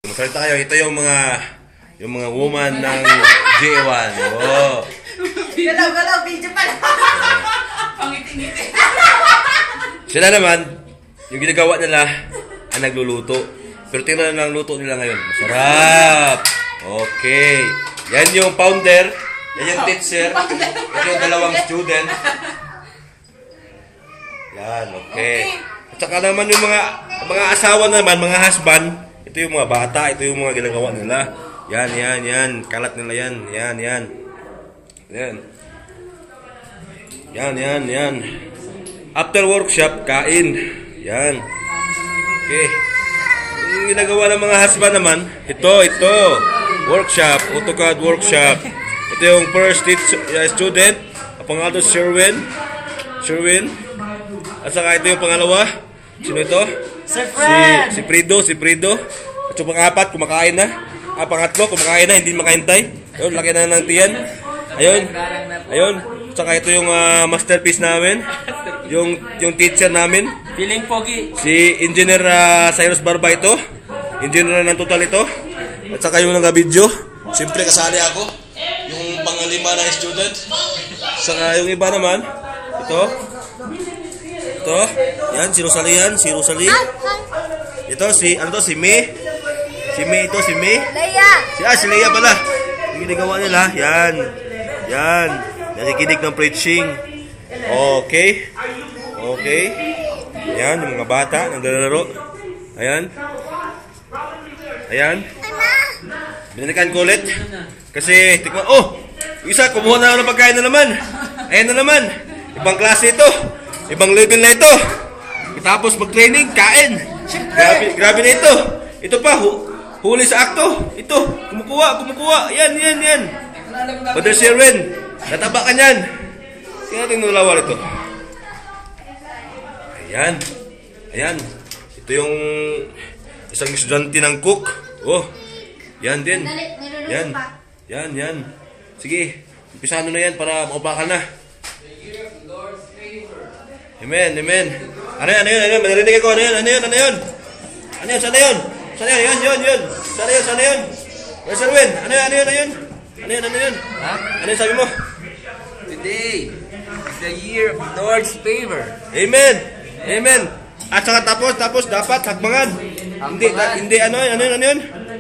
Magsalita kayo, ito yung mga woman ng J1. Oh. Galaw-galaw, video pala. Pangiti-ngiti. Sila naman, yung ginagawa nila, ang nagluluto. Pero tingnan lang ang luto nila ngayon. Masarap. Okay. Yan yung founder. Yan yung teacher. Yan yung dalawang student. Yan, okay. At saka naman yung mga asawa naman, mga husband. Ito yung mga bata. Ito yung mga ginagawa nila. Yan. Kalat nila yan. Yan. After workshop, kain. Yan. Okay. Yung ginagawa ng mga husband naman, ito. Workshop, AutoCAD workshop. Ito yung first student. Ang pangalawa, Sherwin. At saka ito yung pangalawa. Sino ito? Si Frido. At yung pang-apat, kumakain na. Pangatlo, kumakain na, hindi makahintay. Ayun, laki na ng tiyan. Ayun. Saka ito yung masterpiece namin. Yung teacher namin. Feeling pogi. Si Engineer Cyrus Barba ito. Engineer ng total ito. At saka yung nag-video. Siyempre kasali ako. Yung pangalima na student. Saka yung iba naman. Ito. Yan, si Rosalie. Ito, si May. Si May. Leia. Si Leia pala. Yung ginagawa nila. Yan. Nakikinig ng preaching. Okay. Yan, yung mga bata naglalaro. Ayan. Binalikan ko ulit. Kasi, tikman, isa, kumuha na ng pagkain na naman. Ayan na naman. Ibang klase ito. Ibang level na ito. Tapos mag-training, kain. Grabe na ito. Ito pa, huli sa akto. Ito, kumukuha. Yan. Brother Sherwin, nataba ka niyan. Kaya natin nulawal ito. Ayan. Ito yung isang estudyante ng cook. Yan din. Yan. Sige, umpisahan na yan para maupakan na. Amen. Ano yun? Manirinig ako. Ano yun? Sana yun? Where's Erwin? Ano yun? Ha? Ano yun sabi mo? Today is the year of Lord's favor. Amen. At saka tapos dapat hakbangan. Hindi ano yun?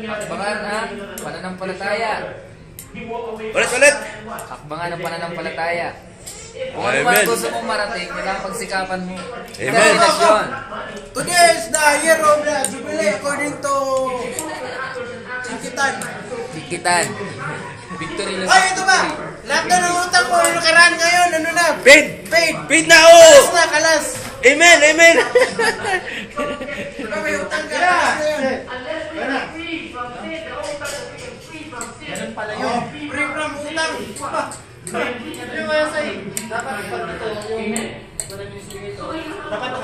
Hakbangan ang pananampalataya. Ulit. Hakbangan ang pananampalataya. Kung ano Amen. man gusto mong marating, kailangan pagsikapan mo. Amen. Determinasyon. Today is the year of the Jubilee according to Chikitan. Sikitan. Victory lang. Ay, ito ba? Lahat na ng utang mo, nakaraan ngayon, ano na? Paid na Kalas. Amen. Diba may utang ka? Kalas na yun. Ganun pala yun. Free from utang. Ano yung kaya sa'yo? Dapat